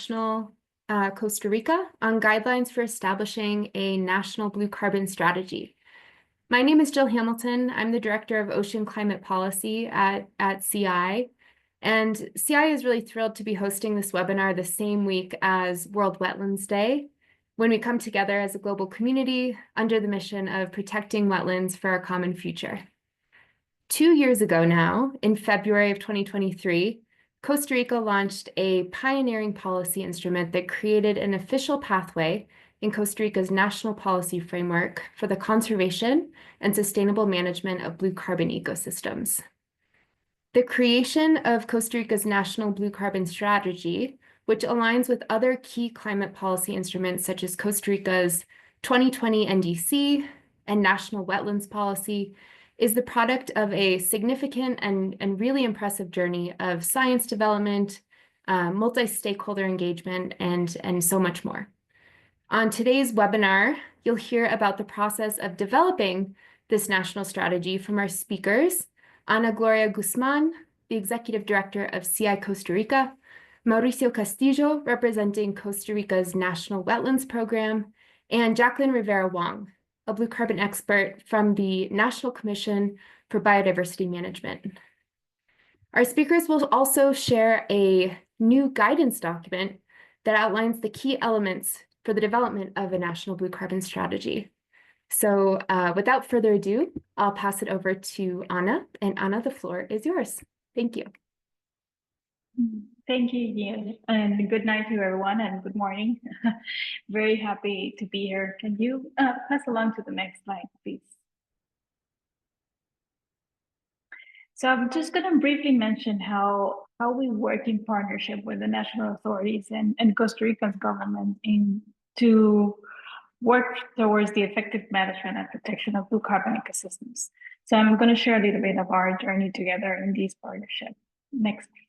International, Costa Rica, on guidelines for establishing a national blue carbon strategy. My name is Jill Hamilton. I'm the Director of Ocean Climate Policy at CI. And CI is really thrilled to be hosting this webinar the same week as World Wetlands Day, when we come together as a global community under the mission of protecting wetlands for our common future. 2 years ago now, in February of 2023, Costa Rica launched a pioneering policy instrument that created an official pathway in Costa Rica's national policy framework for the conservation and sustainable management of blue carbon ecosystems. The creation of Costa Rica's National Blue Carbon Strategy, which aligns with other key climate policy instruments such as Costa Rica's 2020 NDC and National Wetlands Policy, is the product of a significant and really impressive journey of science development, multi-stakeholder engagement, and so much more. On today's webinar, you'll hear about the process of developing this national strategy from our speakers, Ana Gloria Guzman, the Executive Director of CI Costa Rica, Mauricio Castillo, representing Costa Rica's National Wetlands Program, and Jacqueline Rivera Wong, a blue carbon expert from the National Commission for Biodiversity Management. Our speakers will also share a new guidance document that outlines the key elements for the development of a national blue carbon strategy. So without further ado, I'll pass it over to Ana. And Ana, the floor is yours. Thank you. Thank you, Jill, and good night to everyone, and good morning. Very happy to be here. Can you pass along to the next slide, please? So I'm just going to briefly mention how we work in partnership with the national authorities and Costa Rica's government to work towards the effective management and protection of blue carbon ecosystems. So I'm going to share a little bit of our journey together in this partnership. Next, please.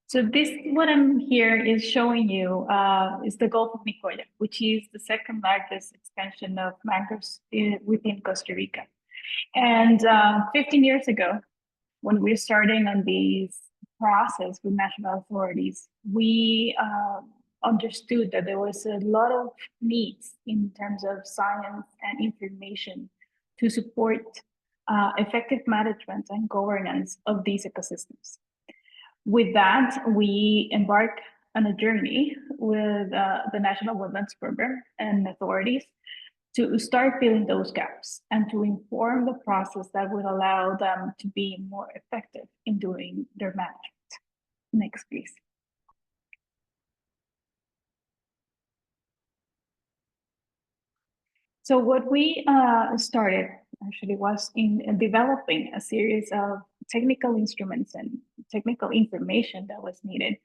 So what I'm here is showing you is the Gulf of Nicoya, which is the second largest expansion of mangroves within Costa Rica. And 15 years ago, when we're starting on this process with national authorities, we understood that there was a lot of needs in terms of science and information to support effective management and governance of these ecosystems. With that, we embarked on a journey with the National Wetlands Program and authorities to start filling those gaps and to inform the process that would allow them to be more effective in doing their management. Next, please. So what we started actually was in developing a series of technical instruments and technical information that was needed.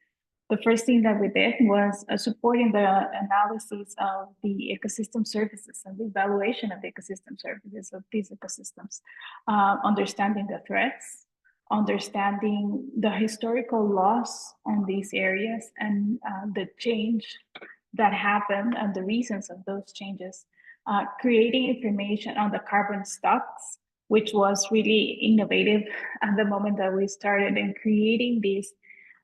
The first thing that we did was supporting the analysis of the ecosystem services and the evaluation of the ecosystem services of these ecosystems, understanding the threats, understanding the historical loss on these areas and the change that happened and the reasons of those changes, creating information on the carbon stocks, which was really innovative at the moment that we started, and creating this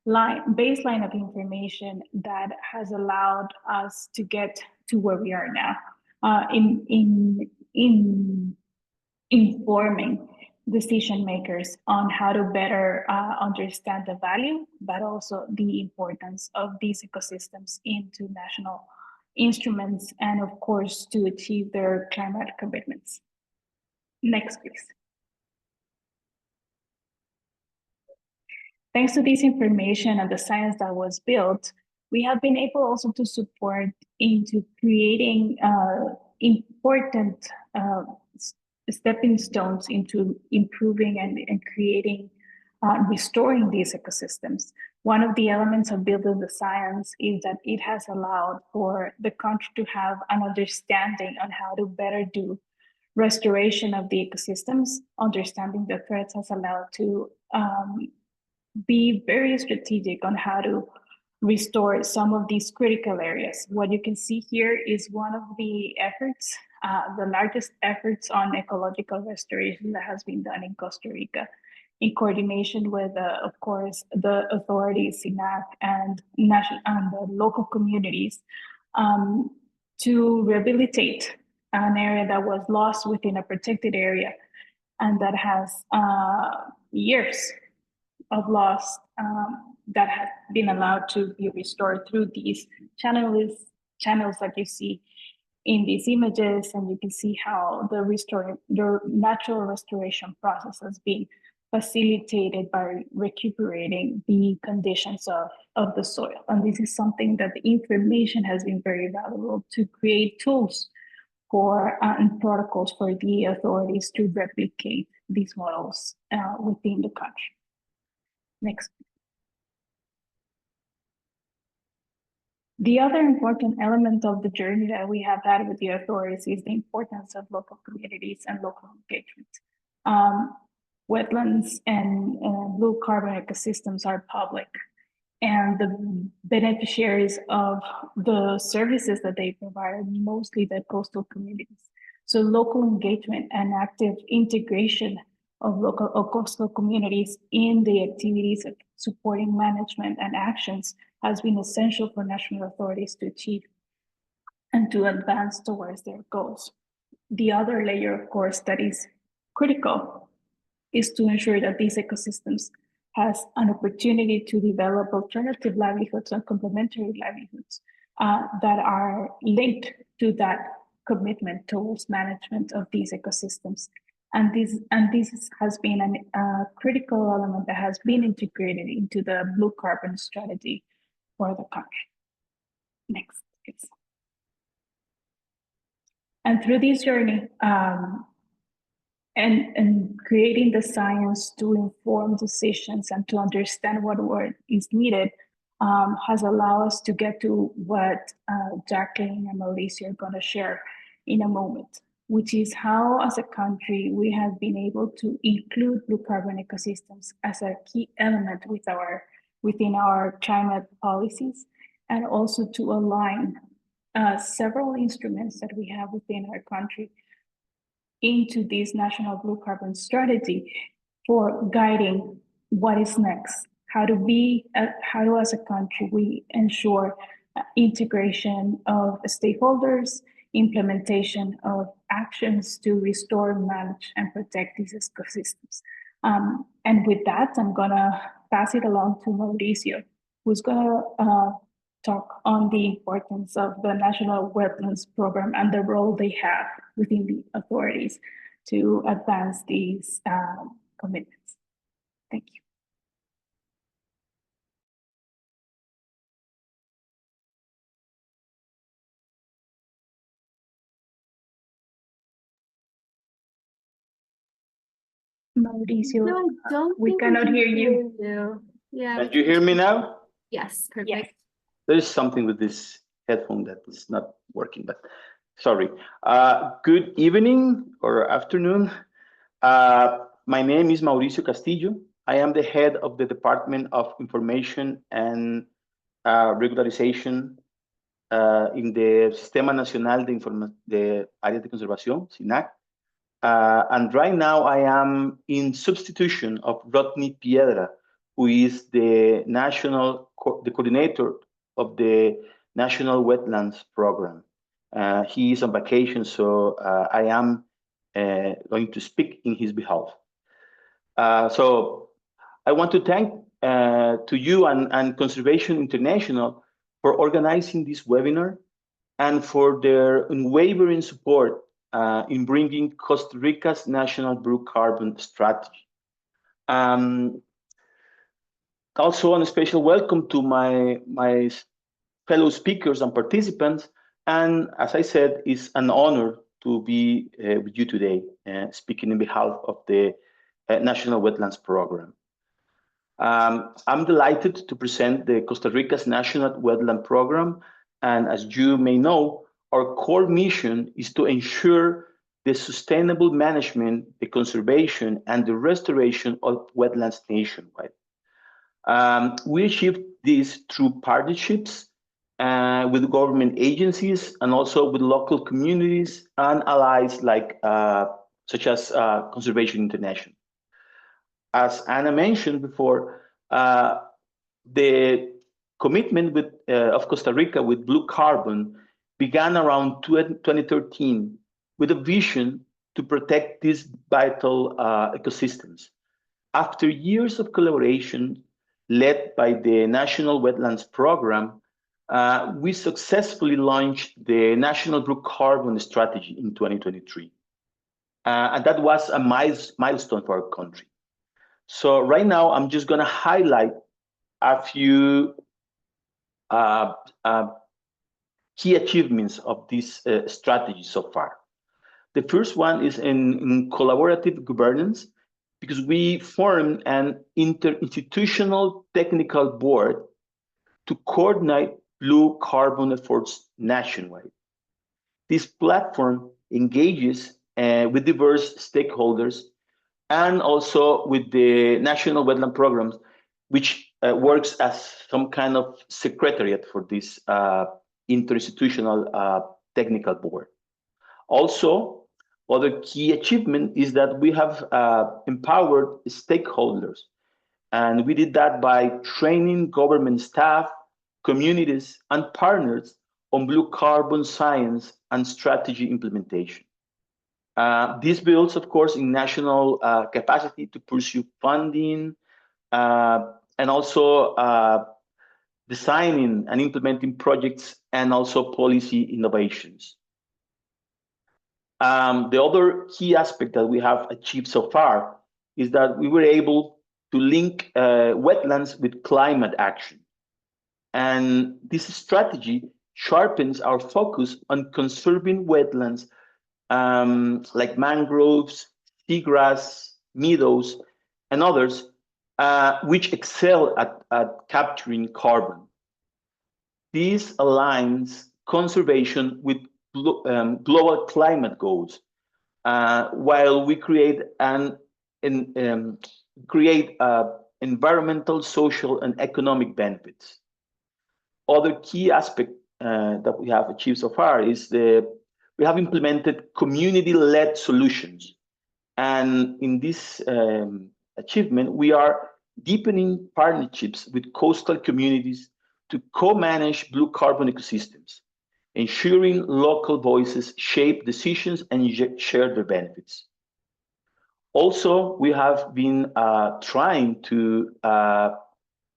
baseline of information that has allowed us to get to where we are now in informing decision makers on how to better understand the value, but also the importance of these ecosystems into national instruments and, of course, to achieve their climate commitments. Next, please. Thanks to this information and the science that was built, we have been able also to support into creating important stepping stones into improving and creating, restoring these ecosystems. One of the elements of building the science is that it has allowed for the country to have an understanding on how to better do restoration of the ecosystems. Understanding the threats has allowed to be very strategic on how to restore some of these critical areas. What you can see here is one of the efforts, the largest efforts on ecological restoration that has been done in Costa Rica. in coordination with, of course, the authorities, SINAC, and the local communities, to rehabilitate an area that was lost within a protected area and that has years of loss that have been allowed to be restored through these channels that you see in these images, and you can see how the natural restoration process has been facilitated by recuperating the conditions of the soil. And this is something that the information has been very valuable to create tools for and protocols for the authorities to replicate these models within the country. Next. The other important element of the journey that we have had with the authorities is the importance of local communities and local engagement. Wetlands and blue carbon ecosystems are public, and the beneficiaries of the services that they provide are mostly the coastal communities. So local engagement and active integration of coastal communities in the activities of supporting management and actions has been essential for national authorities to achieve and to advance towards their goals. The other layer, of course, that is critical is to ensure that these ecosystems has an opportunity to develop alternative livelihoods and complementary livelihoods that are linked to that commitment towards management of these ecosystems. And this has been a critical element that has been integrated into the blue carbon strategy for the country. Next, please. And through this journey, and creating the science to inform decisions and to understand what work is needed has allowed us to get to what Jacqueline and Mauricio are going to share in a moment, which is how, as a country, we have been able to include blue carbon ecosystems as a key element within our climate policies, and also to align several instruments that we have within our country into this national blue carbon strategy for guiding what is next. How do as a country we ensure integration of stakeholders, implementation of actions to restore, manage, and protect these ecosystems. And with that, I'm gonna pass it along to Mauricio, who's gonna talk on the importance of the National Wetlands Program and the role they have within the authorities to advance these commitments. Thank you. Mauricio, No, I don't we think cannot can hear you. Yeah. Can you hear me now? Yes, perfect. Yes. There is something with this headphone that is not working, but sorry. Good evening or afternoon. My name is Mauricio Castillo. I am the head of the Department of Information and Regularization in the Sistema Nacional de Áreas de Conservación, SINAC. And right now I am in substitution of Rodney Piedra, who is the coordinator of the National Wetlands Program. He is on vacation, so I am going to speak in his behalf. So I want to thank to you and Conservation International for organizing this webinar and for their unwavering support in bringing Costa Rica's national blue carbon strategy. Also, a special welcome to my fellow speakers and participants. And as I said, it's an honor to be with you today, speaking in behalf of the National Wetlands Program. I'm delighted to present the Costa Rica's National Wetland Program. And as you may know, our core mission is to ensure the sustainable management, the conservation, and the restoration of wetlands nationwide. We achieve this through partnerships with government agencies and also with local communities and allies like such as Conservation International. as Anna mentioned before, the commitment of Costa Rica with blue carbon began around 2013 with a vision to protect these vital ecosystems. After years of collaboration led by the National Wetlands Program, we successfully launched the National Blue Carbon Strategy in 2023. And that was a milestone for our country. So right now, I'm just going to highlight a few key achievements of this strategy so far. The first one is in collaborative governance, because we formed an interinstitutional technical board to coordinate blue carbon efforts nationwide. This platform engages with diverse stakeholders and also with the National Wetland Programs, which works as some kind of secretariat for this interinstitutional technical board. Also, other key achievement is that we have empowered stakeholders, and we did that by training government staff, communities, and partners on blue carbon science and strategy implementation. This builds, of course, in national capacity to pursue funding and also designing and implementing projects and also policy innovations. The other key aspect that we have achieved so far is that we were able to link wetlands with climate action. And this strategy sharpens our focus on conserving wetlands like mangroves, seagrass, meadows, and others, which excel at capturing carbon. This aligns conservation with global climate goals, while we create environmental, social, and economic benefits. Other key aspect that we have achieved so far is we have implemented community-led solutions. And in this achievement, we are deepening partnerships with coastal communities to co-manage blue carbon ecosystems, ensuring local voices shape decisions and share their benefits. Also, we have been trying to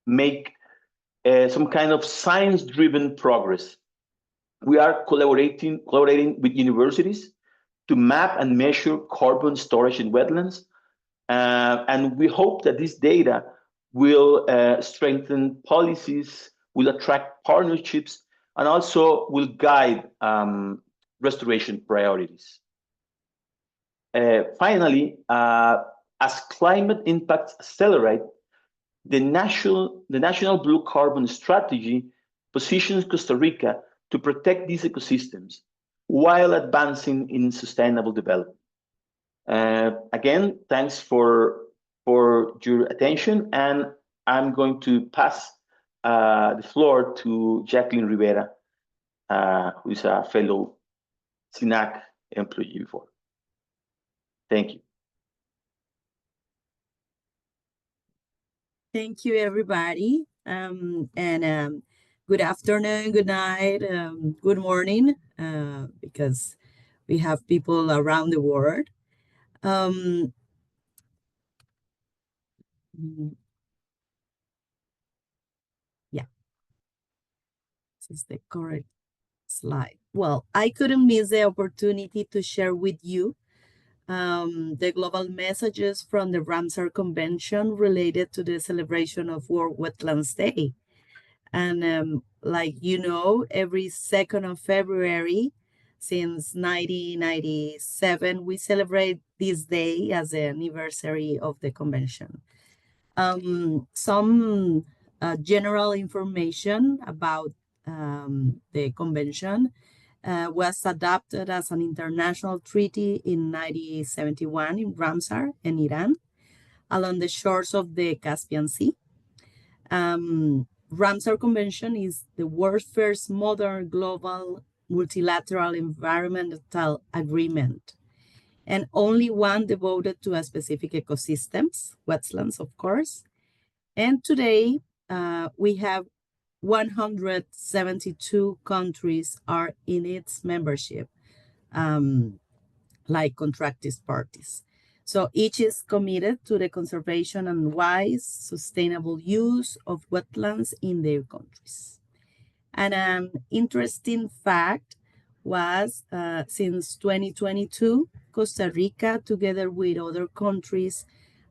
make some kind of science-driven progress. We are collaborating with universities to map and measure carbon storage in wetlands. And we hope that this data will strengthen policies, will attract partnerships, and also will guide restoration priorities. Finally, as climate impacts accelerate, the National Blue Carbon Strategy positions Costa Rica to protect these ecosystems while advancing in sustainable development. Again, thanks for your attention, and I'm going to pass the floor to Jacqueline Rivera, who is a fellow SINAC employee before. Thank you. Thank you, everybody. Good afternoon, good night, good morning, because we have people around the world. Yeah, this is the correct slide. Well, I couldn't miss the opportunity to share with you the global messages from the Ramsar Convention related to the celebration of World Wetlands Day. And like you know, every 2nd of February since 1997, we celebrate this day as the anniversary of the convention. Some general information about the convention was adopted as an international treaty in 1971 in Ramsar in Iran, along the shores of the Caspian Sea. Ramsar Convention is the world's first modern global multilateral environmental agreement. and only one devoted to a specific ecosystems, wetlands, of course. And today, we have 172 countries are in its membership, like contracted parties. So each is committed to the conservation and wise, sustainable use of wetlands in their countries. And an interesting fact was since 2022, Costa Rica, together with other countries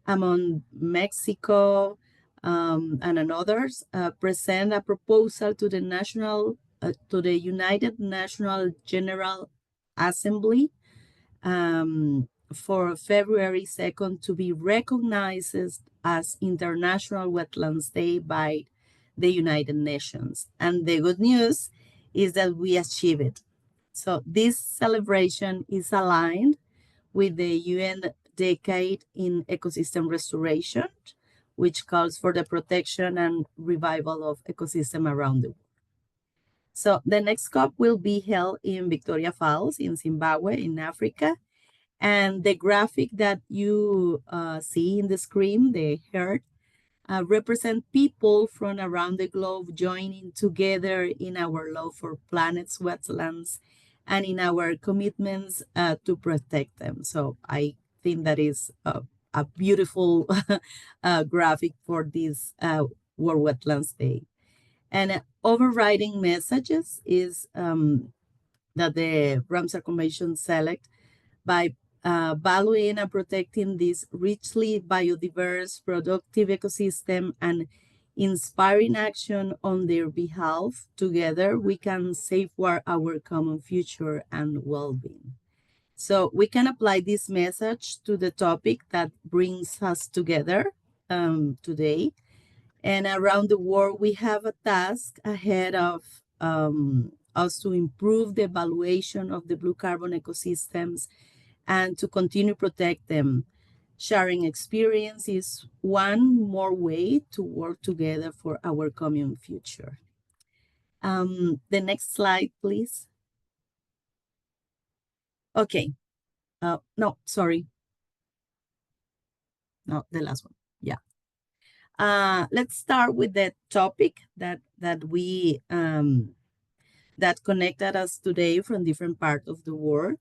among Mexico and others, present a proposal to the United National General Assembly for February 2nd to be recognized as International Wetlands Day by the United Nations. And the good news is that we achieved it. So this celebration is aligned with the UN Decade in Ecosystem Restoration, which calls for the protection and revival of ecosystem around the world. So the next COP will be held in Victoria Falls in Zimbabwe in Africa. And the graphic that you see in the screen, the heart, represent people from around the globe joining together in our love for planet's wetlands and in our commitments to protect them. So I think that is a beautiful graphic for this World Wetlands Day. And overriding messages is that the Ramsar Convention select by valuing and protecting this richly biodiverse, productive ecosystem and inspiring action on their behalf, together we can safeguard our common future and well-being. So we can apply this message to the topic that brings us together today. And around the world, we have a task ahead of us to improve the evaluation of the blue carbon ecosystems and to continue protect them. Sharing experience is one more way to work together for our common future. The next slide, please. Okay. No, sorry. No, the last one. Yeah. Let's start with the topic that we that connected us today from different parts of the world.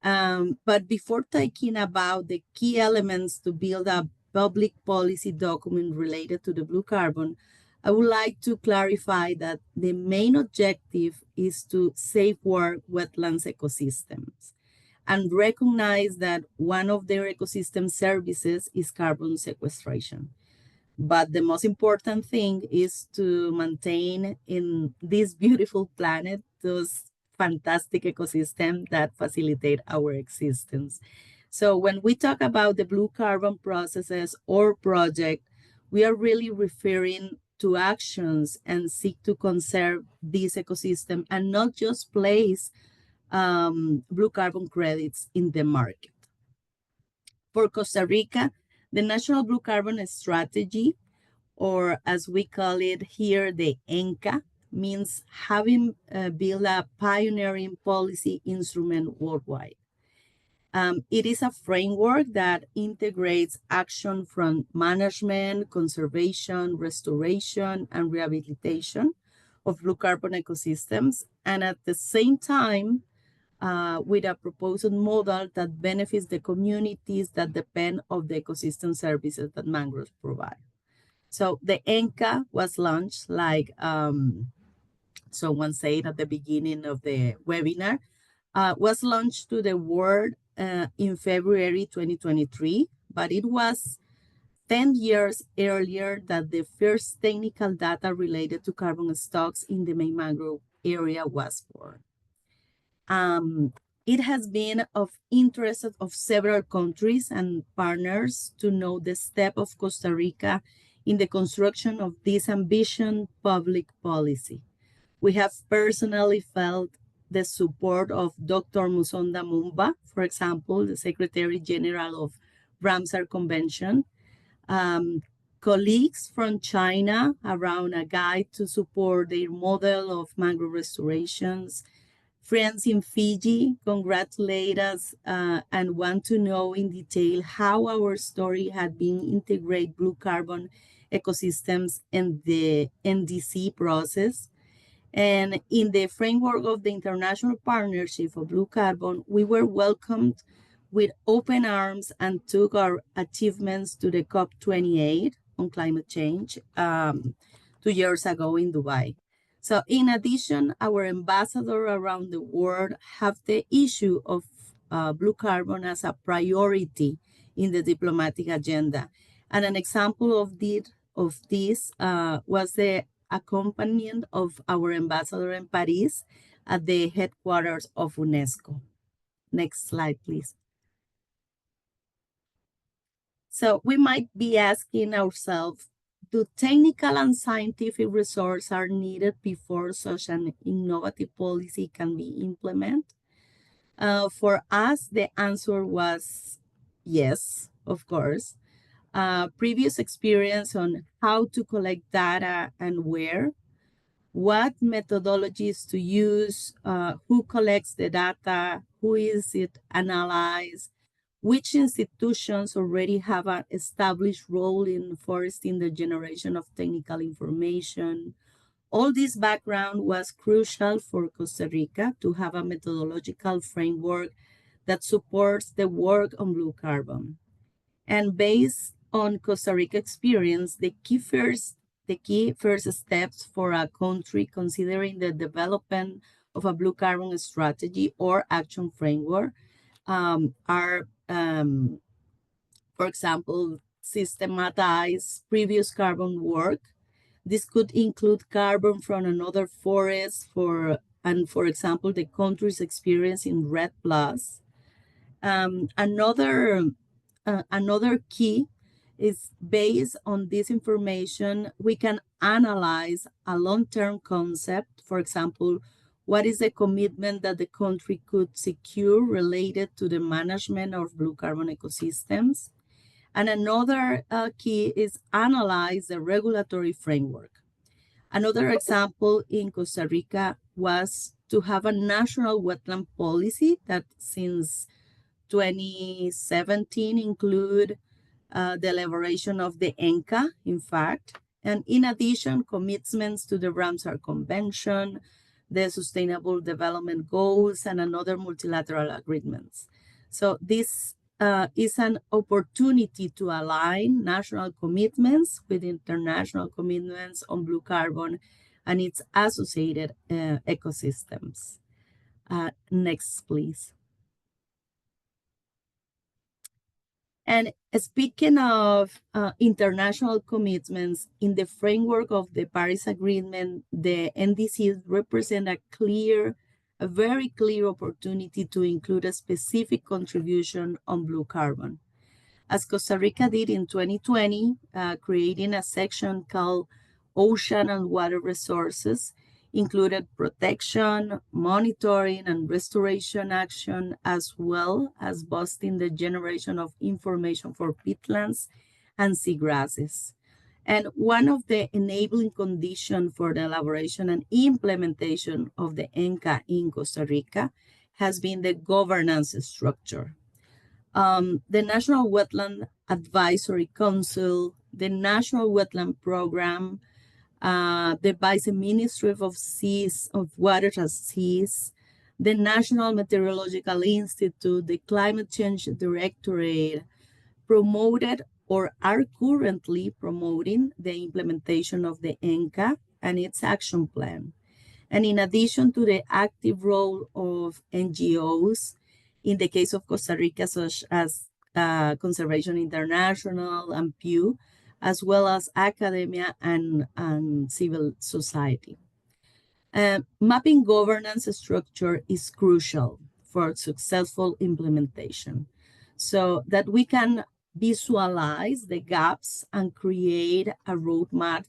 But before talking about the key elements to build a public policy document related to the blue carbon, I would like to clarify that the main objective is to safeguard wetlands ecosystems and recognize that one of their ecosystem services is carbon sequestration. But the most important thing is to maintain in this beautiful planet those fantastic ecosystems that facilitate our existence. So when we talk about the blue carbon processes or project, we are really referring to actions and seek to conserve this ecosystem and not just place blue carbon credits in the market. For Costa Rica, the National Blue Carbon Strategy, or as we call it here, the NCA, means having built a pioneering policy instrument worldwide. It is a framework that integrates action from management, conservation, restoration, and rehabilitation of blue carbon ecosystems, and at the same time, with a proposed model that benefits the communities that depend on the ecosystem services that mangroves provide. So the NCA was launched, like someone said at the beginning of the webinar, was launched to the world in February 2023, but it was 10 years earlier that the first technical data related to carbon stocks in the main mangrove area was born. It has been of interest of several countries and partners to know the step of Costa Rica in the construction of this ambitious public policy. We have personally felt the support of Dr. Musonda Mumba, for example, the Secretary General of Ramsar Convention, colleagues from China around a guide to support their model of mangrove restorations, Friends in Fiji congratulate us and want to know in detail how our story had been integrate blue carbon ecosystems in the NDC process. And in the framework of the International Partnership for Blue Carbon, we were welcomed with open arms and took our achievements to the COP28 on climate change 2 years ago in Dubai. So in addition, our ambassador around the world have the issue of blue carbon as a priority in the diplomatic agenda. And an example of this was the accompaniment of our ambassador in Paris at the headquarters of UNESCO. Next slide, please. So we might be asking ourselves, do technical and scientific resources are needed before such an innovative policy can be implemented? For us, the answer was yes, of course. Previous experience on how to collect data and where, what methodologies to use, who collects the data, who is it analyzed, which institutions already have an established role in foresting the generation of technical information. All this background was crucial for Costa Rica to have a methodological framework that supports the work on blue carbon. And based on Costa Rica experience, the key first steps for a country considering the development of a blue carbon strategy or action framework are, for example, systematize previous carbon work. This could include carbon from another forest for example, the country's experience in REDD+. Another key is based on this information, we can analyze a long-term concept. For example, what is the commitment that the country could secure related to the management of blue carbon ecosystems? And another key is analyze the regulatory framework. Another example in Costa Rica was to have a national wetland policy that since 2017 include the elaboration of the ENCA, in fact, and in addition, commitments to the Ramsar Convention, the Sustainable Development Goals, and another multilateral agreements. So this is an opportunity to align national commitments with international commitments on blue carbon and its associated ecosystems. Next, please. And speaking of international commitments, in the framework of the Paris Agreement, the NDCs represent a very clear opportunity to include a specific contribution on blue carbon. As Costa Rica did in 2020, creating a section called Ocean and Water Resources, included protection, monitoring, and restoration action, as well as boosting the generation of information for peatlands and seagrasses. And one of the enabling conditions for the elaboration and implementation of the ENCA in Costa Rica has been the governance structure. The National Wetland Advisory Council, the National Wetland Program, the Vice Ministry of Water and Seas, the National Meteorological Institute, the Climate Change Directorate promoted or are currently promoting the implementation of the ENCA and its action plan. And in addition to the active role of NGOs, in the case of Costa Rica, such as Conservation International and Pew, as well as academia and civil society. Mapping governance structure is crucial for successful implementation so that we can visualize the gaps and create a roadmap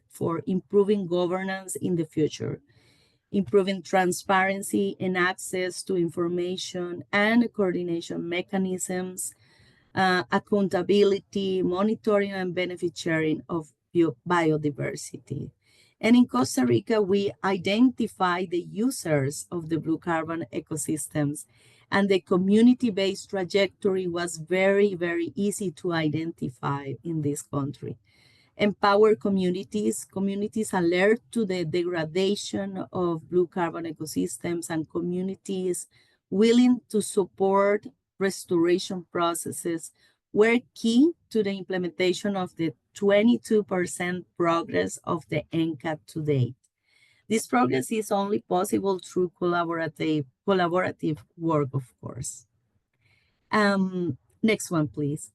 for improving governance in the future, improving transparency and access to information and coordination mechanisms, accountability, monitoring, and benefit sharing of biodiversity. And in Costa Rica, we identify the users of the blue carbon ecosystems, and the community-based trajectory was very, very easy to identify in this country. Empower communities, communities alert to the degradation of blue carbon ecosystems, and communities willing to support restoration processes were key to the implementation of the 22% progress of the NCAT to date. This progress is only possible through collaborative work, of course. Next one, please.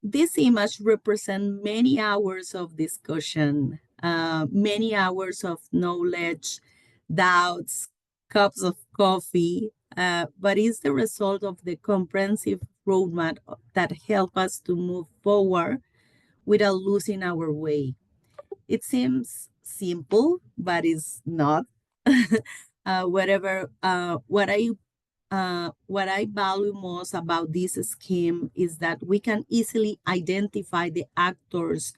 This image represents many hours of discussion, many hours of knowledge, doubts, cups of coffee, but is the result of the comprehensive roadmap that help us to move forward without losing our way. It seems simple, but it's not. What I value most about this scheme is that we can easily identify the actors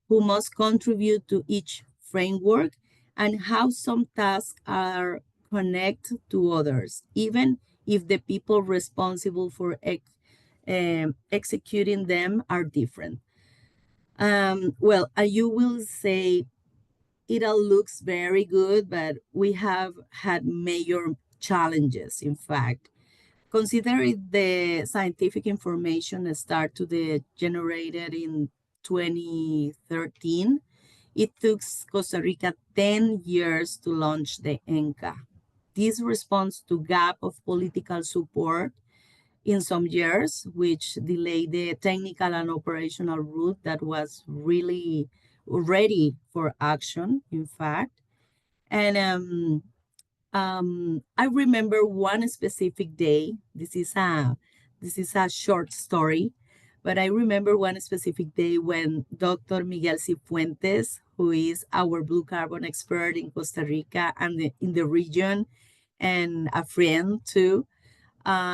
who must contribute to each framework and how some tasks are connected to others, even if the people responsible for executing them are different. You will say it all looks very good, but we have had major challenges, in fact. Considering the scientific information start to be generated in 2013, it took Costa Rica 10 years to launch the ENCA. This responds to gap of political support in some years, which delayed the technical and operational route that was really ready for action, in fact. And I remember one specific day. This is a short story, but I remember one specific day when Dr. Miguel Cifuentes, who is our blue carbon expert in Costa Rica and in the region, and a friend too,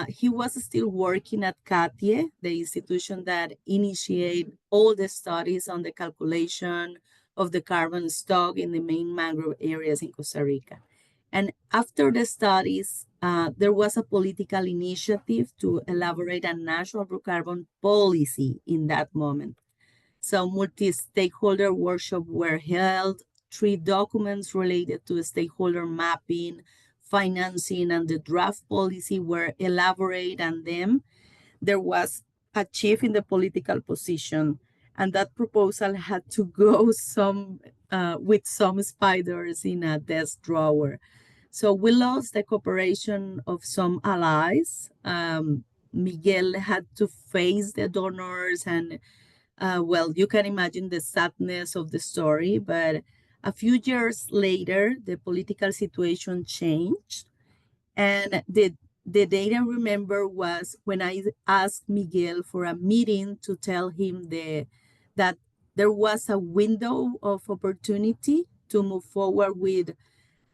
he was still working at CATIE, the institution that initiated all the studies on the calculation of the carbon stock in the main mangrove areas in Costa Rica. And after the studies, there was a political initiative to elaborate a national blue carbon policy in that moment. So multi-stakeholder workshops were held, 3 documents related to stakeholder mapping, financing, and the draft policy were elaborated, and then there was a shift in the political position, and that proposal had to go with some spiders in a desk drawer. So we lost the cooperation of some allies. Miguel had to face the donors, and you can imagine the sadness of the story, but a few years later, the political situation changed. And the date I remember was when I asked Miguel for a meeting to tell him that there was a window of opportunity to move forward with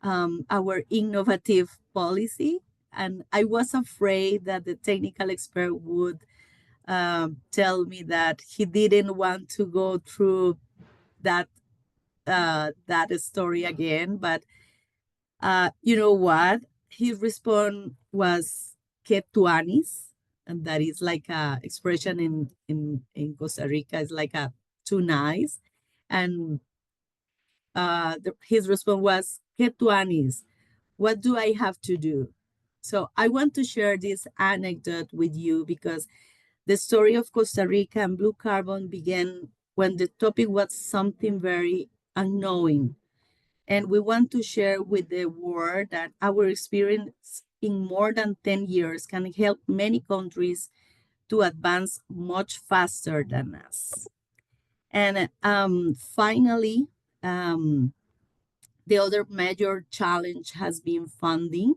our innovative policy. And I was afraid that the technical expert would tell me that he didn't want to go through that story again. But you know what? His response was "que tuanis," and that is like a expression in Costa Rica. It's like a too nice. And his response was "que tuanis. What do I have to do?" So I want to share this anecdote with you because the story of Costa Rica and blue carbon began when the topic was something very unknown. And we want to share with the world that our experience in more than 10 years can help many countries to advance much faster than us. And finally, the other major challenge has been funding.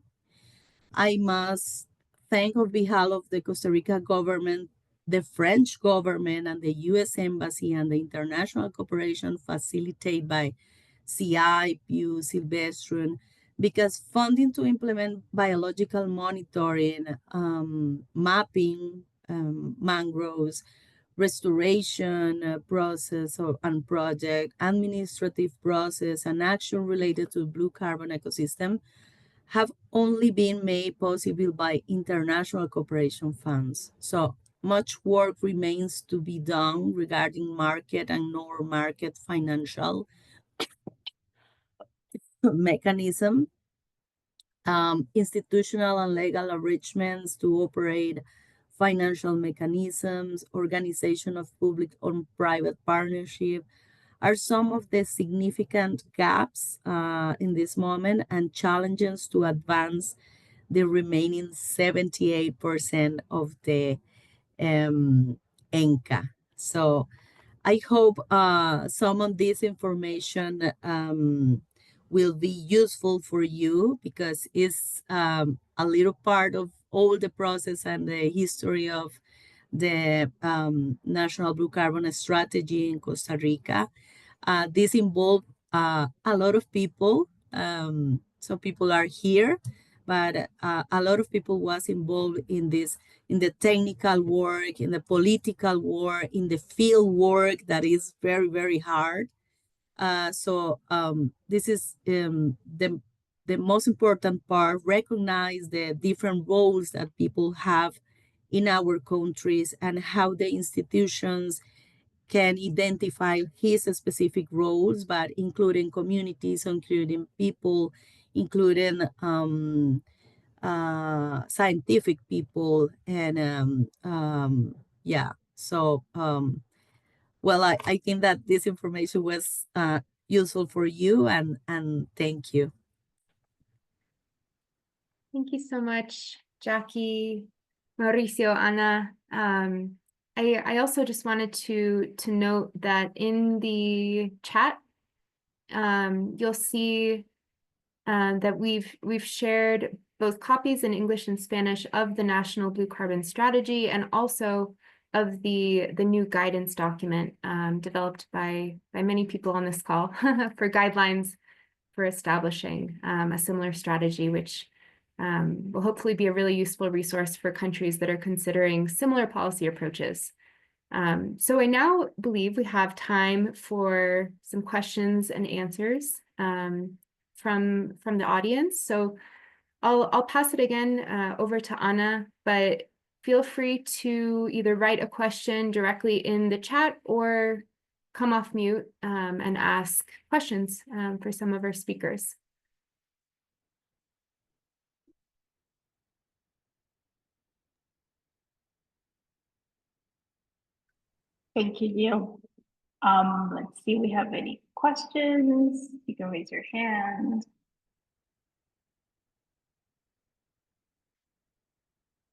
I must thank on behalf of the Costa Rica government, the French government, and the US Embassy, and the international cooperation facilitated by CI, Pew, Silvestron, because funding to implement biological monitoring, mapping mangroves restoration process and project, administrative process, and action related to blue carbon ecosystem have only been made possible by international cooperation funds. So much work remains to be done regarding market and non-market financial mechanism, institutional and legal arrangements to operate financial mechanisms, organization of public and private partnership are some of the significant gaps in this moment and challenges to advance the remaining 78% of the ENCA. So I hope some of this information will be useful for you because it's a little part of all the process and the history of the National Blue Carbon Strategy in Costa Rica. This involved a lot of people. Some people are here, but a lot of people was involved in this, in the technical work, in the political work, in the field work that is very, very hard. So this is the most important part, recognize the different roles that people have in our countries and how the institutions can identify his specific roles, but including communities, including people, including scientific people, and yeah. So well, I think that this information was useful for you, and thank you. Thank you so much, Jackie, Mauricio, Ana. I also just wanted to note that in the chat, you'll see that we've shared both copies in English and Spanish of the National Blue Carbon Strategy and also of the new guidance document developed by many people on this call for guidelines for establishing a similar strategy, which will hopefully be a really useful resource for countries that are considering similar policy approaches. So I now believe we have time for some questions and answers from the audience. So I'll pass it again over to Ana, but feel free to either write a question directly in the chat or come off mute and ask questions for some of our speakers. Thank you, Jill. Let's see, we have any questions? You can raise your hand.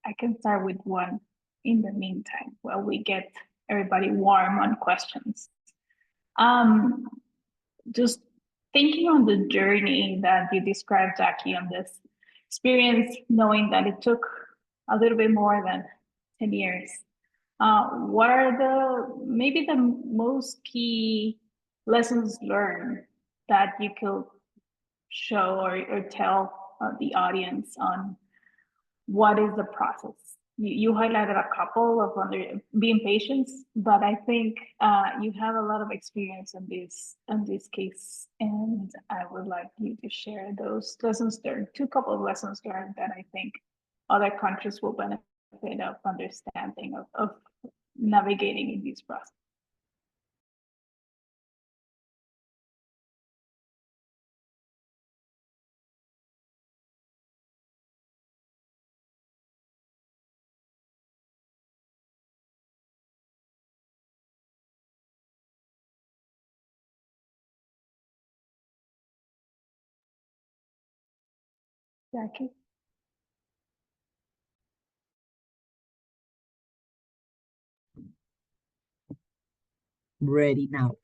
I can start with one in the meantime while we get everybody warm on questions. Just thinking on the journey that you described, Jackie, on this experience, knowing that it took a little bit more than 10 years. What are maybe the most key lessons learned that you could show or tell the audience on what is the process? You highlighted a couple of being patient, but I think you have a lot of experience in this case, and I would like you to share those lessons learned. Couple of lessons learned that I think other countries will benefit of understanding of navigating in this process. Jackie? Ready now.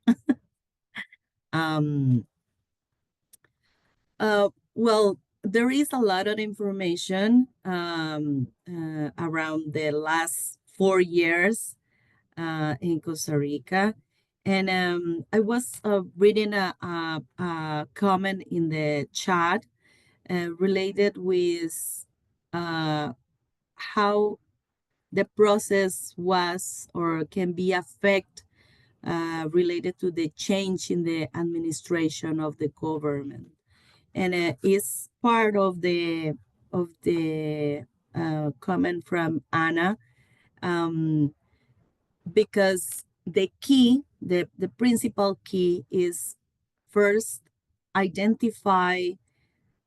Well, there is a lot of information around the last 4 years in Costa Rica. And I was reading a comment in the chat related with how the process was or can be affected related to the change in the administration of the government, and it's part of the comment from Anna, because the key, the principal key is first identify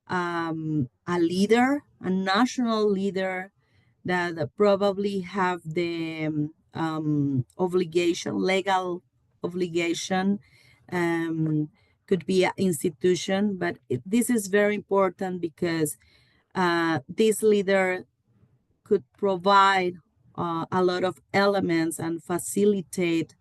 a leader, a national leader that probably have the obligation, legal obligation, could be an institution, but this is very important because this leader could provide a lot of elements and facilitate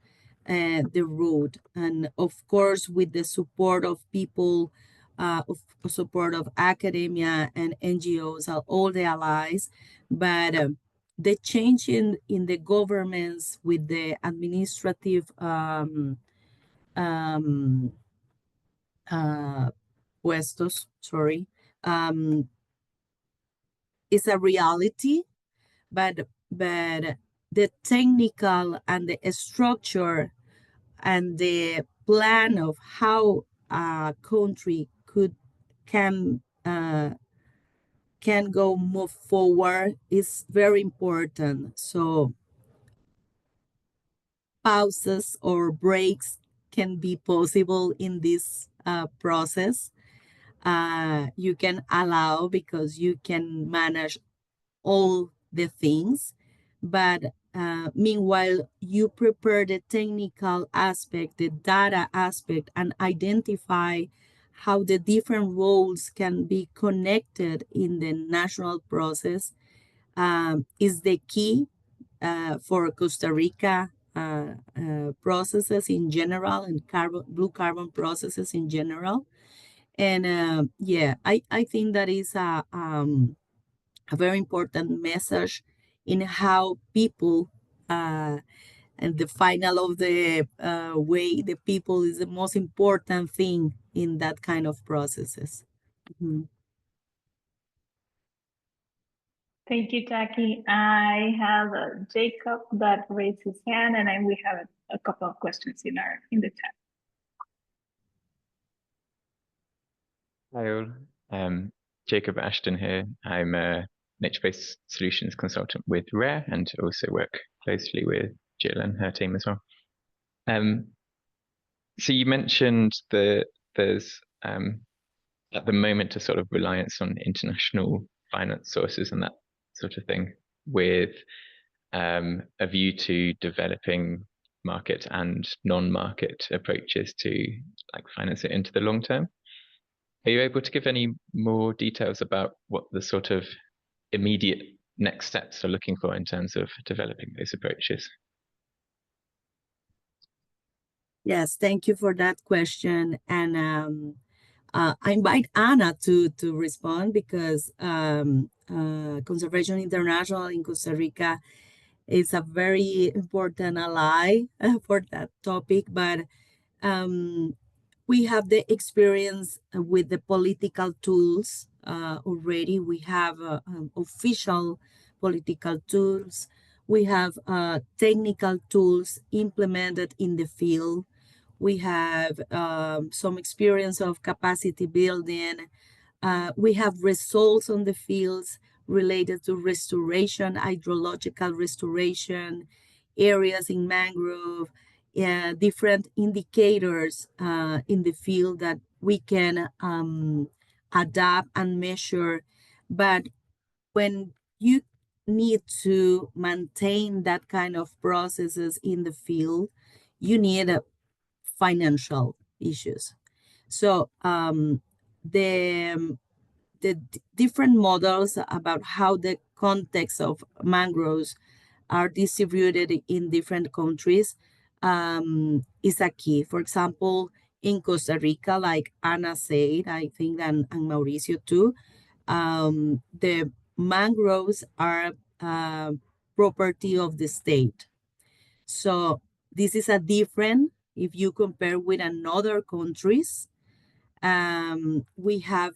the route. And of course, with the support of people, of support of academia and NGOs, all the allies, but the change in the governments with the administrative puestos, sorry, is a reality, but the technical and the structure and the plan of how a country can move forward is very important. So pauses or breaks can be possible in this process. You can allow because you can manage all the things, but meanwhile, you prepare the technical aspect, the data aspect, and identify how the different roles can be connected in the national process is the key for Costa Rica processes in general and blue carbon processes in general. And yeah, I think that is a very important message in how people and the final of the way the people is the most important thing in that kind of processes. Mhm. Thank you, Jackie. I have Jacob that raised his hand, and then we have a couple of questions in the chat. Hi all, Jacob Ashton here. I'm a nature-based solutions consultant with RARE and also work closely with Jill and her team as well. So you mentioned that there's at the moment a sort of reliance on international finance sources and that sort of thing, with a view to developing market and non-market approaches to like finance it into the long term. Are you able to give any more details about what the sort of immediate next steps are looking for in terms of developing those approaches? Yes, thank you for that question. And I invite Anna to respond because Conservation International in Costa Rica is a very important ally for that topic, but we have the experience with the political tools already. We have official political tools. We have technical tools implemented in the field. We have some experience of capacity building. We have results on the fields related to restoration, hydrological restoration, areas in mangrove, different indicators in the field that we can adapt and measure. But when you need to maintain that kind of processes in the field, you need financial issues. So the different models about how the context of mangroves are distributed in different countries is a key. For example, in Costa Rica, like Anna said, I think, and Mauricio too, the mangroves are property of the state. So this is a different, if you compare with another countries, We have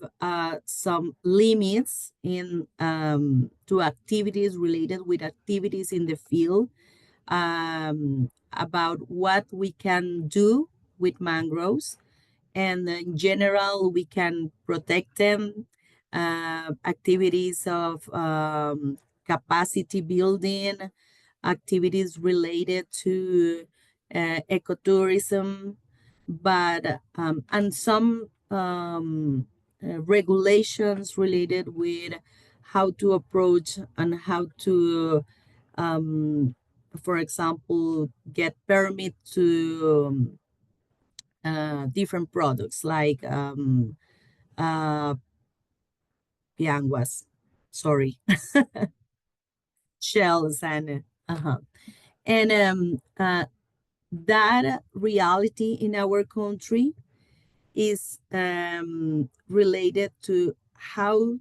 some limits in to activities related with activities in the field, about what we can do with mangroves. And in general, we can protect them, activities of capacity building, activities related to ecotourism, but and some regulations related with how to approach and how to, for example, get permit to different products like pianguas, sorry, shells and that reality in our country is related to how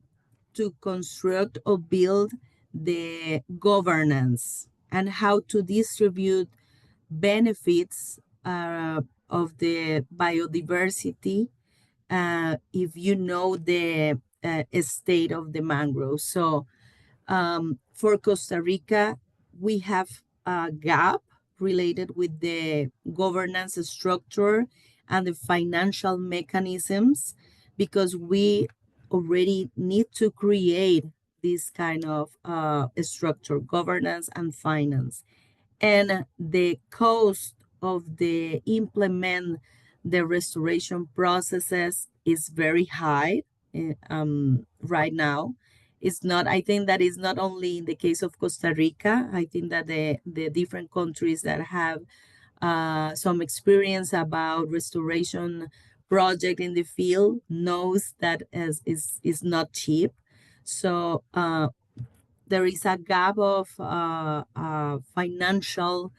to construct or build the governance and how to distribute benefits of the biodiversity if you know the state of the mangrove. So for Costa Rica, we have a gap related with the governance structure and the financial mechanisms, because we already need to create this kind of structure, governance and finance. And the cost of the implement the restoration processes is very high right now. It's not, I think that is not only in the case of Costa Rica. I think that the different countries that have some experience about restoration project in the field knows that is not cheap. So there is a gap of financial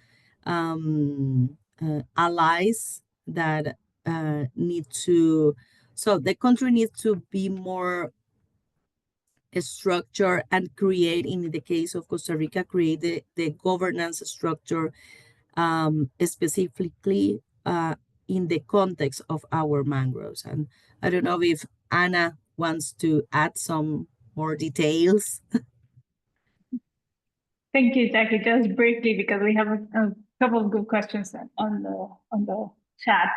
allies that need to, so the country needs to be more structure and create, in the case of Costa Rica, create the governance structure specifically in the context of our mangroves. And I don't know if Anna wants to add some more details. Thank you, Jackie. Just briefly, because we have a couple of good questions on the chat.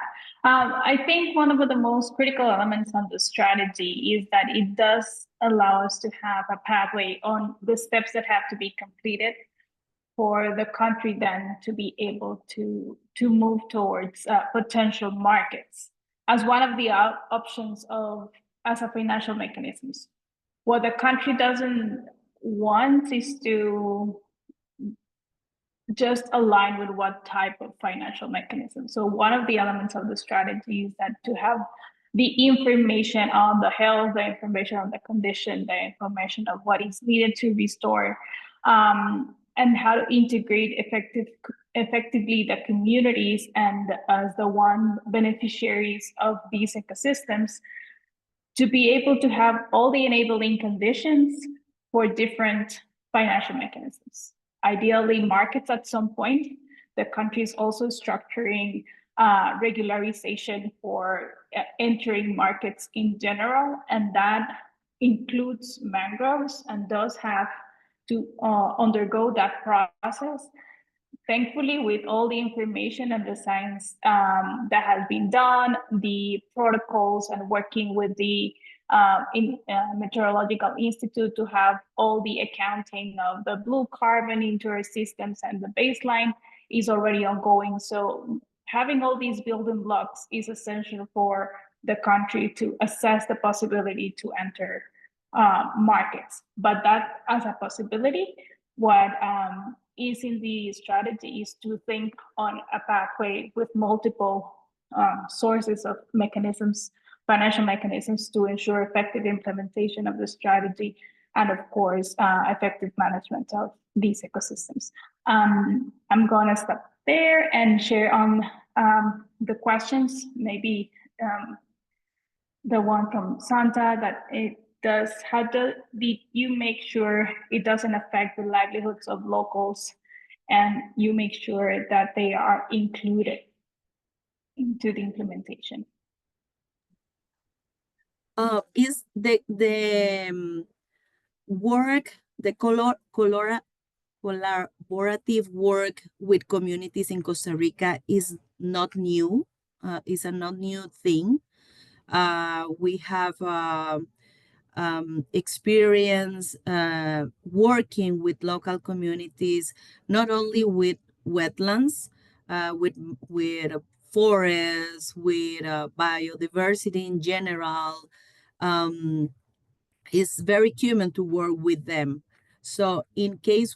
I think one of the most critical elements of the strategy is that it does allow us to have a pathway on the steps that have to be completed for the country then to be able to move towards potential markets as one of the options of as a financial mechanisms. What the country doesn't want is to just align with what type of financial mechanism. So one of the elements of the strategy is that to have the information on the health, the information on the condition, the information of what is needed to restore, and how to integrate effectively the communities and as the one beneficiaries of these ecosystems, to be able to have all the enabling conditions for different financial mechanisms. Ideally, markets at some point. The country is also structuring regularization for entering markets in general, and that includes mangroves and does have to undergo that process. Thankfully, with all the information and the science that has been done, the protocols and working with the Meteorological Institute to have all the accounting of the blue carbon into our systems and the baseline is already ongoing. So having all these building blocks is essential for the country to assess the possibility to enter markets. But that as a possibility, what is in the strategy is to think on a pathway with multiple sources of mechanisms, financial mechanisms, to ensure effective implementation of the strategy and, of course, effective management of these ecosystems. I'm going to stop there and share on the questions, maybe the one from Santa, that it does, how do you make sure it doesn't affect the livelihoods of locals and you make sure that they are included into the implementation? is the work, the collaborative work with communities in Costa Rica is not new. It's a not new thing. We have experience working with local communities, not only with wetlands, with forests, with biodiversity in general. It's very common to work with them. So in this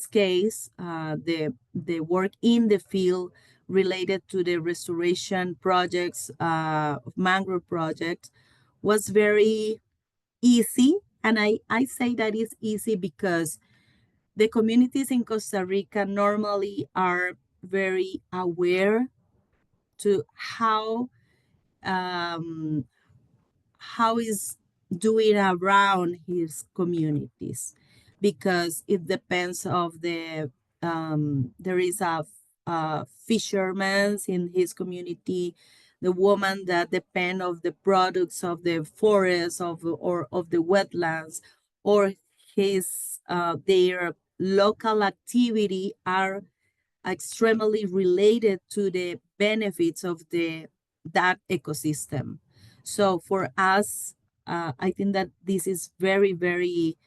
case, the work in the field related to the restoration projects, mangrove projects, was very easy. And I say that it's easy because the communities in Costa Rica normally are very aware to how is doing around his communities, because it depends of the there is a fisherman in his community, the woman that depend of the products of the forest or of the wetlands, or his their local activity are extremely related to the benefits of that ecosystem. So for us, I think that this is very, very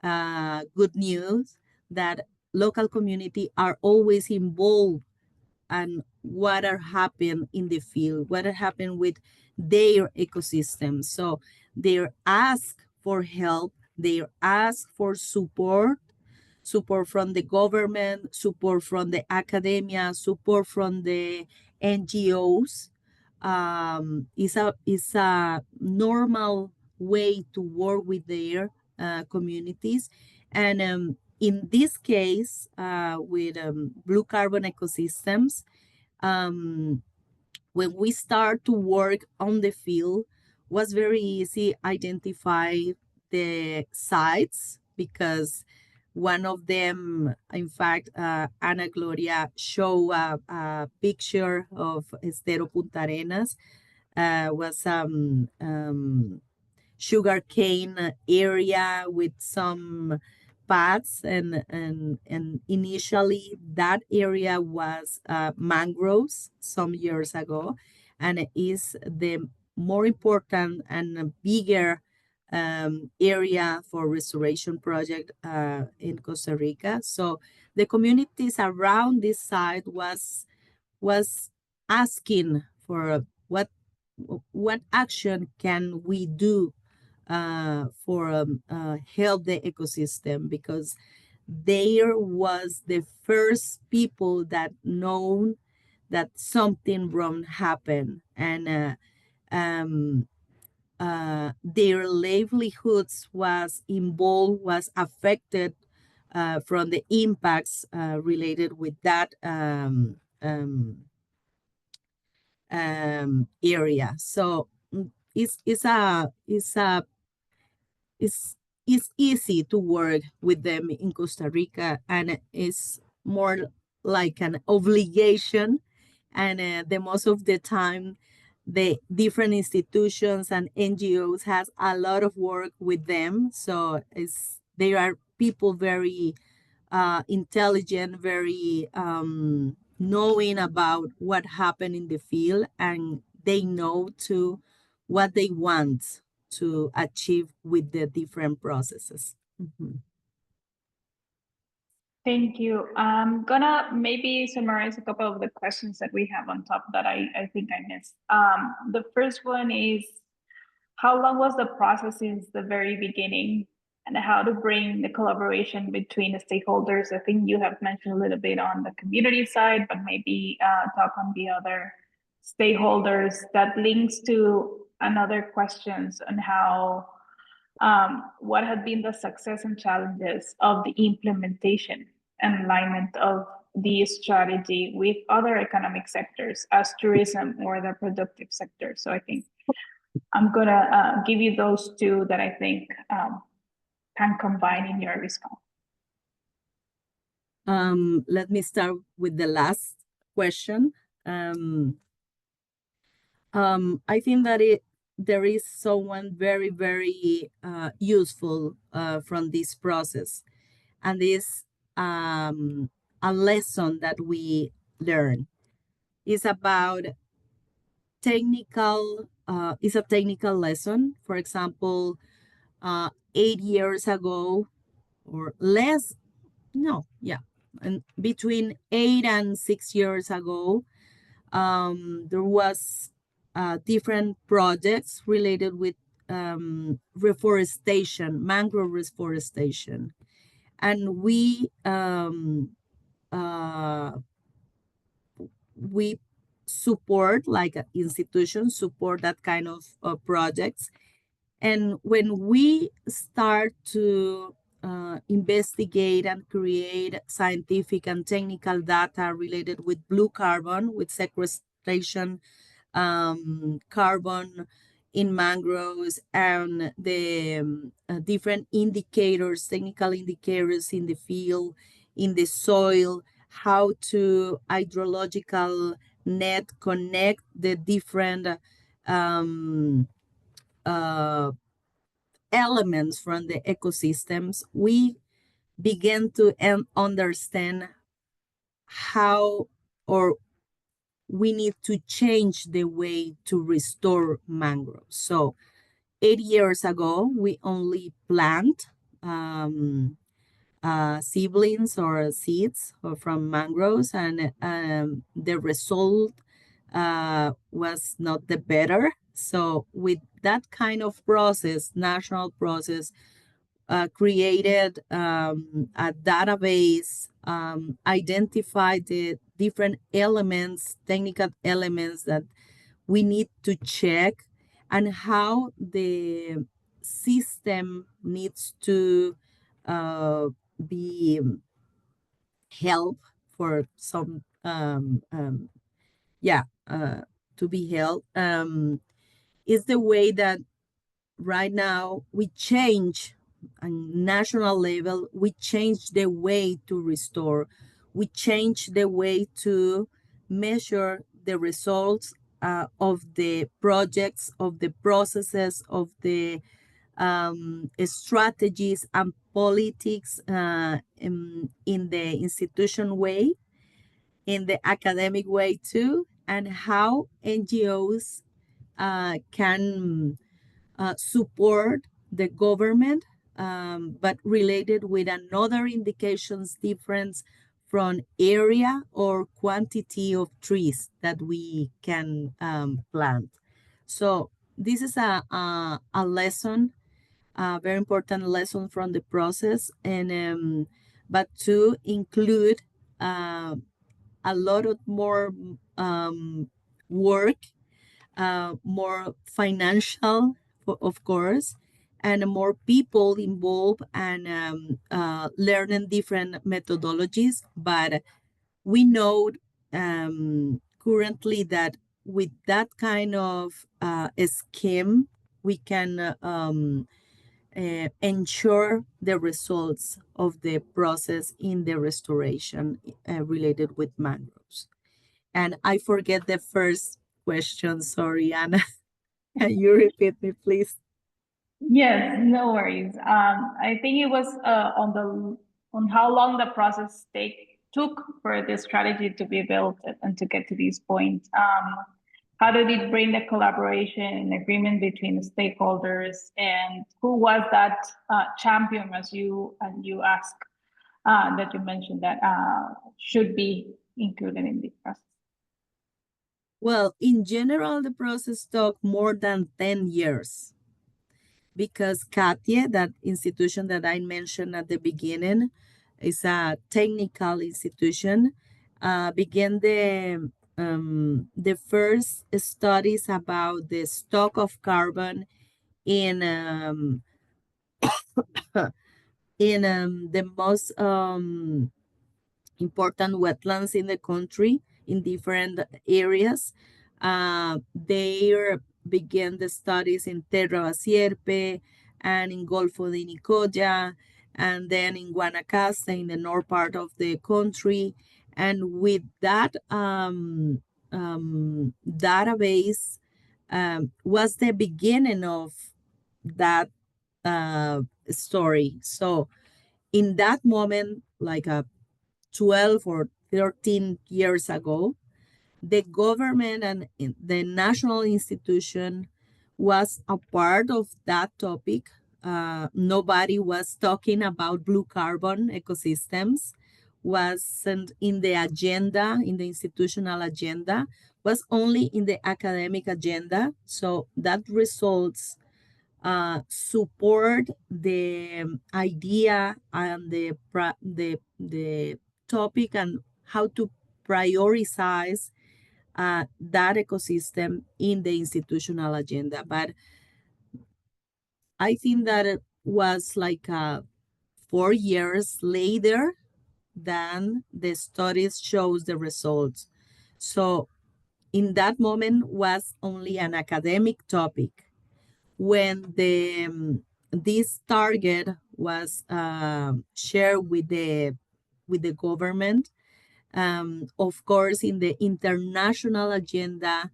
good news that local community are always involved and what are happening in the field, what are happening with their ecosystem. So they ask for help, they ask for support from the government, support from the academia, support from the NGOs. Is a normal way to work with their communities. And in this case, with blue carbon ecosystems, when we start to work on the field, was very easy identify the sites, because one of them, in fact, Ana Gloria show a picture of Estero Punta Arenas, was sugarcane area with some paths, and initially that area was mangroves some years ago, and it is the more important and bigger area for restoration project in Costa Rica. So the communities around this site was asking for what action can we do for help the ecosystem, because there was the first people that known that something wrong happened, and their livelihoods was involved, was affected from the impacts related with that area. So it's easy to work with them in Costa Rica, and it's more like an obligation. And the most of the time, the different institutions and NGOs has a lot of work with them. So they are people very intelligent, very knowing about what happened in the field, and they know too what they want to achieve with the different processes. Mm-hmm. Thank you. I'm gonna maybe summarize a couple of the questions that we have on top that I think I missed. The first one is, how long was the process since the very beginning, and how to bring the collaboration between the stakeholders? I think you have mentioned a little bit on the community side, but maybe talk on the other stakeholders. That links to another questions on how what have been the success and challenges of the implementation and alignment of the strategy with other economic sectors as tourism or the productive sector. So I think I'm gonna give you those two that I think can combine in your response. Let me start with the last question. I think that there is someone very, very useful from this process. And this a lesson that we learn is about technical, is a technical lesson. For example, 8 years ago or less, no, yeah, and between 8 and 6 years ago, there was different projects related with reforestation, mangrove reforestation. And we support, like institutions support that kind of projects. And when we start to investigate and create scientific and technical data related with blue carbon, with sequestration carbon in mangroves, and the different indicators, technical indicators in the field, in the soil, how to hydrological net connect the different elements from the ecosystems, we begin to understand how or we need to change the way to restore mangroves. So 8 years ago, we only plant seedlings or seeds from mangroves, and the result was not the better. So with that kind of process, national process, created a database, identified the different elements, technical elements that we need to check, and how the system needs to be help for some to be held, is the way that right now we change on national level, we change the way to restore, we change the way to measure the results of the projects, of the processes, of the strategies and politics in the institution way, in the academic way too, and how NGOs can support the government, but related with another indications difference from area or quantity of trees that we can plant. So this is a lesson, a very important lesson from the process, and but to include a lot of more work, more financial, of course, and more people involved, and learning different methodologies. But we know currently that with that kind of scheme, we can ensure the results of the process in the restoration related with mangroves. And I forget the first question, sorry, Anna. Can you repeat me, please? Yes, no worries. I think it was on how long the process took for this strategy to be built and to get to this point. How did it bring the collaboration and agreement between the stakeholders, and who was that champion, as you asked, that you mentioned that should be included in the process? Well, in general, the process took more than 10 years because CATIE, that institution that I mentioned at the beginning, is a technical institution, began the first studies about the stock of carbon in the most important wetlands in the country, in different areas. They began the studies in Terra Sierpe and in Golfo de Nicoya, and then in Guanacaste in the north part of the country. And with that database, was the beginning of that story. So in that moment, like 12 or 13 years ago, the government and the national institution was a part of that topic. Nobody was talking about blue carbon ecosystems, wasn't in the agenda, in the institutional agenda, was only in the academic agenda. So that results support the idea and the topic and how to prioritize that ecosystem in the institutional agenda. But I think that it was like 4 years later than the studies shows the results. So in that moment was only an academic topic. When this target was shared with the government, of course, in the international agenda,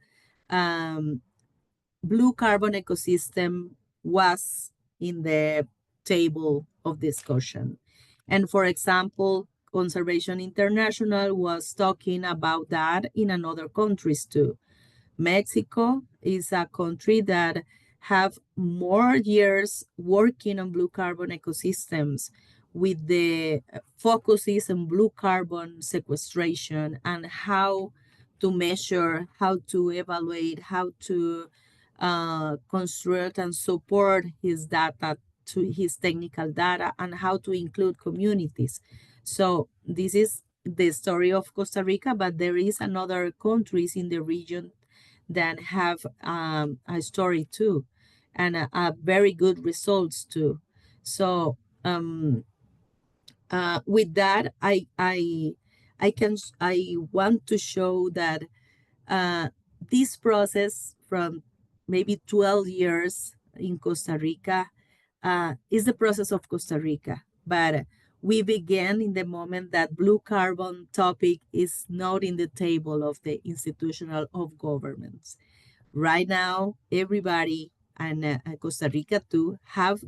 blue carbon ecosystem was in the table of discussion. And for example, Conservation International was talking about that in other countries too. Mexico is a country that have more years working on blue carbon ecosystems with the focuses on blue carbon sequestration and how to measure, how to evaluate, how to construct and support his data to his technical data and how to include communities. So this is the story of Costa Rica, but there is another countries in the region that have a story too, and a very good results too. So with that, I want to show that this process from maybe 12 years in Costa Rica is the process of Costa Rica, but we began in the moment that blue carbon topic is not in the table of the institutional of governments. Right now, everybody and Costa Rica too have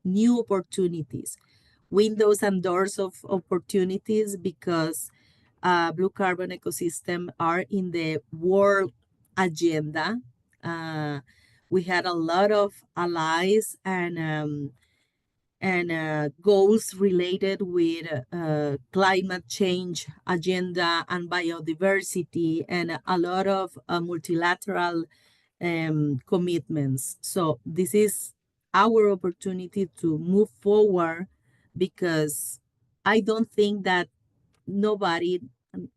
new opportunities, windows and doors of opportunities because blue carbon ecosystem are in the world agenda. We had a lot of allies and goals related with climate change agenda and biodiversity and a lot of multilateral commitments. So this is our opportunity to move forward because I don't think that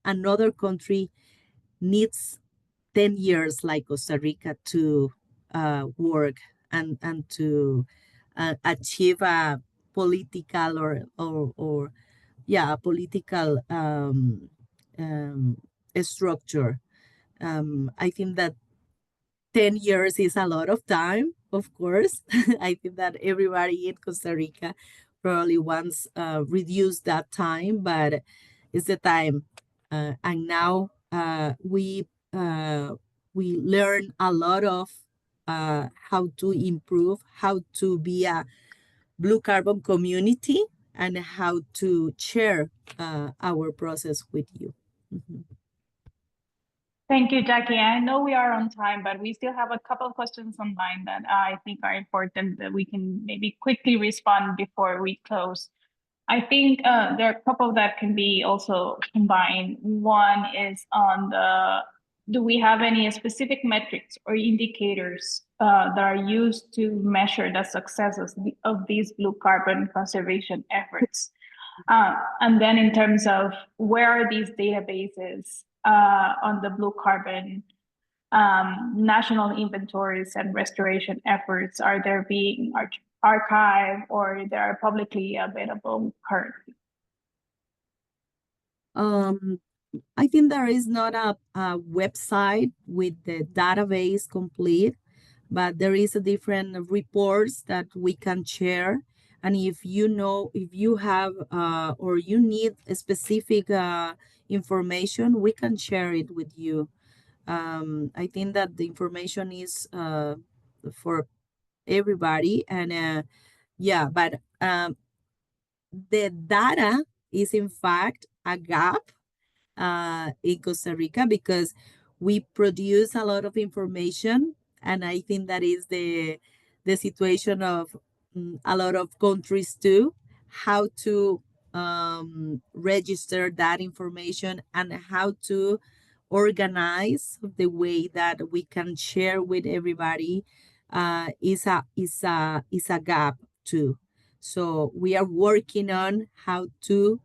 another country needs 10 years like Costa Rica to work and to achieve a political or a political structure. I think that 10 years is a lot of time, of course. I think that everybody in Costa Rica probably wants reduce that time, but it's the time. And now we learn a lot of how to improve, how to be a blue carbon community, and how to share our process with you. Mhm. Thank you, Jackie. I know we are on time, but we still have a couple of questions online that I think are important that we can maybe quickly respond before we close. I think there are a couple that can be also combined. One is on do we have any specific metrics or indicators that are used to measure the successes of these blue carbon conservation efforts? And then in terms of where are these databases on the blue carbon national inventories and restoration efforts, are there being archived or they are publicly available currently? I think there is not a website with the database complete, but there is a different reports that we can share. And if you have or you need a specific information, we can share it with you. I think that the information is for everybody, and yeah, but the data is in fact a gap in Costa Rica because we produce a lot of information, and I think that is the situation of a lot of countries too, how to register that information and how to organize the way that we can share with everybody is a gap too. So we are working on how to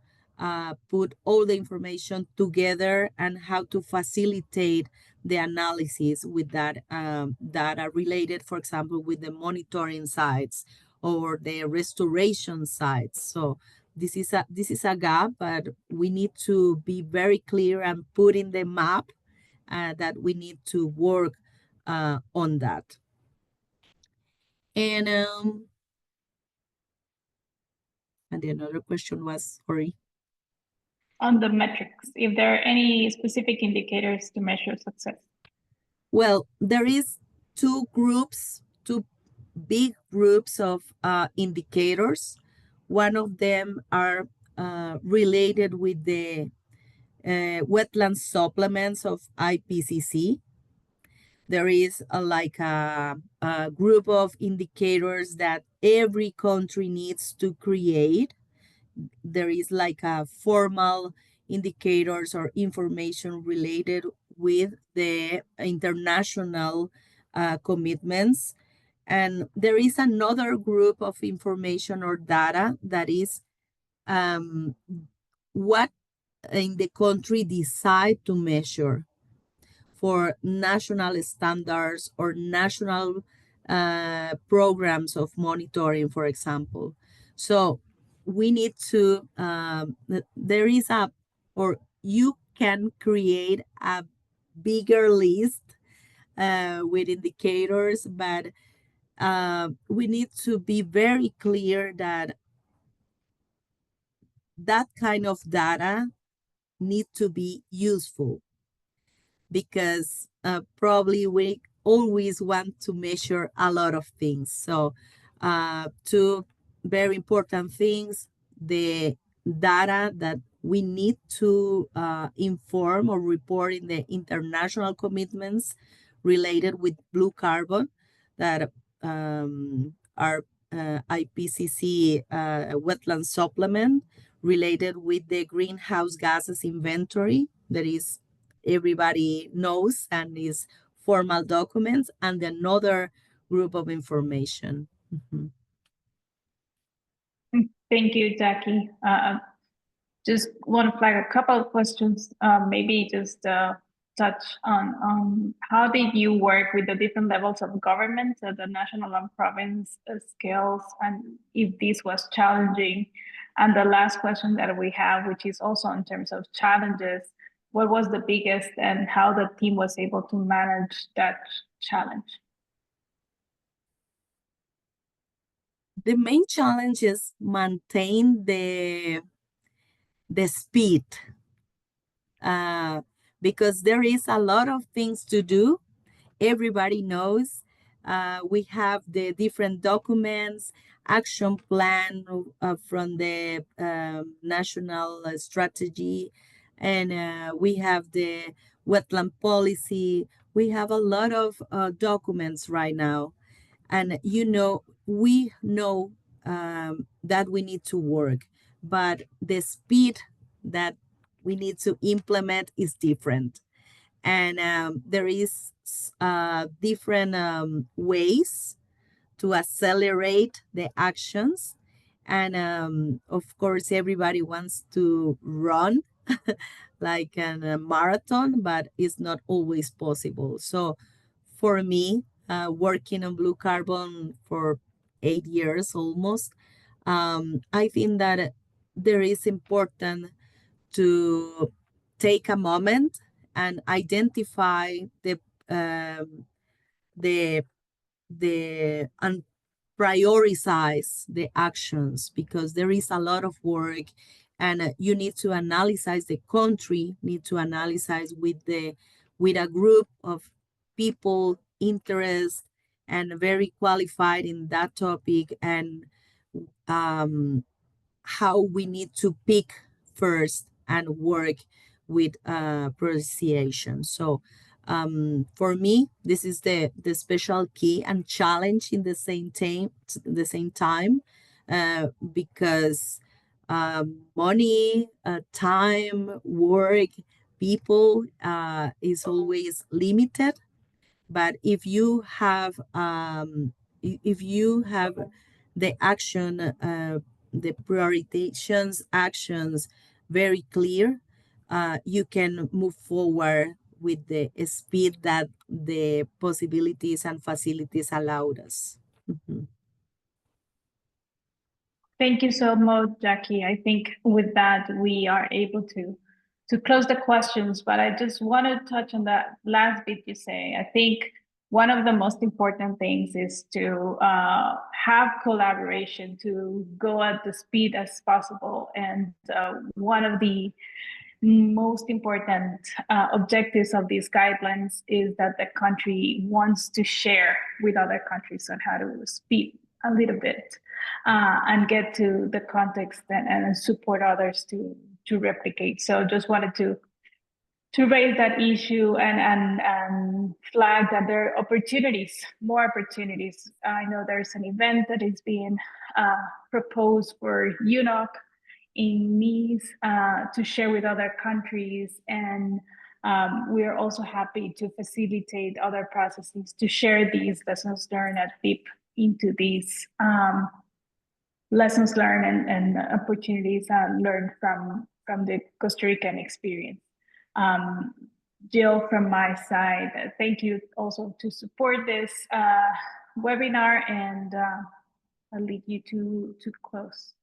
put all the information together and how to facilitate the analysis with that data related, for example, with the monitoring sites or the restoration sites. So this is a gap, but we need to be very clear and put in the map that we need to work on that. And the another question was, sorry. On the metrics, if there are any specific indicators to measure success. Well, there is two big groups of indicators. One of them are related with the wetland supplements of IPCC. There is a group of indicators that every country needs to create. There is like a formal indicators or information related with the international commitments. And there is another group of information or data that is what in the country decide to measure for national standards or national programs of monitoring, for example. So we need to, there is or you can create a bigger list with indicators, but we need to be very clear that that kind of data need to be useful, because probably we always want to measure a lot of things. So two very important things: the data that we need to inform or report in the international commitments related with blue carbon that are IPCC wetland supplement related with the greenhouse gases inventory that is everybody knows and is formal documents, and another group of information. Mm-hmm. Thank you, Jackie. Just want to flag a couple of questions, maybe just touch on how did you work with the different levels of government at the national and province scales, and if this was challenging. And the last question that we have, which is also in terms of challenges, what was the biggest and how the team was able to manage that challenge? The main challenge is maintain the speed, because there is a lot of things to do. Everybody knows we have the different documents, action plan from the national strategy, and we have the wetland policy. We have a lot of documents right now, and we know that we need to work, but the speed that we need to implement is different. And there is different ways to accelerate the actions. And of course, everybody wants to run like a marathon, but it's not always possible. So for me, working on blue carbon for 8 years almost, I think that there is important to take a moment and identify and prioritize the actions, because there is a lot of work, and you need to analyze the country, need to analyze with with a group of people, interest, and very qualified in that topic, and how we need to pick first and work with pronunciation. So for me, this is the special key and challenge in the same time, because money, time, work, people is always limited. But if you have the action, the prioritizations actions very clear, you can move forward with the speed that the possibilities and facilities allowed us. Mhm. Thank you so much, Jackie. I think with that, we are able to close the questions, but I just want to touch on that last bit you say. I think one of the most important things is to have collaboration, to go at the speed as possible. And one of the most important objectives of these guidelines is that the country wants to share with other countries on how to speed a little bit and get to the context and support others to replicate. So just wanted to raise that issue and flag that there are opportunities, more opportunities. I know there's an event that is being proposed for UNOC in Nice to share with other countries, and we are also happy to facilitate other processes to share these lessons learned and deep into these lessons learned and opportunities learned from the Costa Rican experience. Jill, from my side, thank you also to support this webinar, and I'll leave you to close.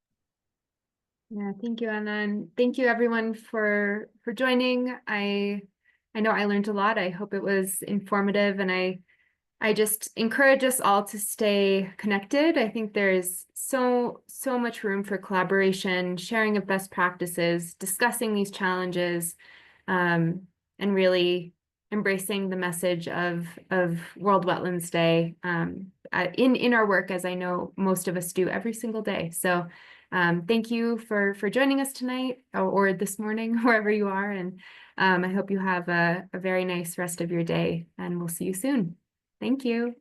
Yeah, thank you, Anna, and thank you everyone for joining. I know I learned a lot. I hope it was informative, and I just encourage us all to stay connected. I think there's so much room for collaboration, sharing of best practices, discussing these challenges, and really embracing the message of World Wetlands Day in our work, as I know most of us do every single day. So thank you for joining us tonight or this morning, wherever you are. And I hope you have a very nice rest of your day, and we'll see you soon. Thank you.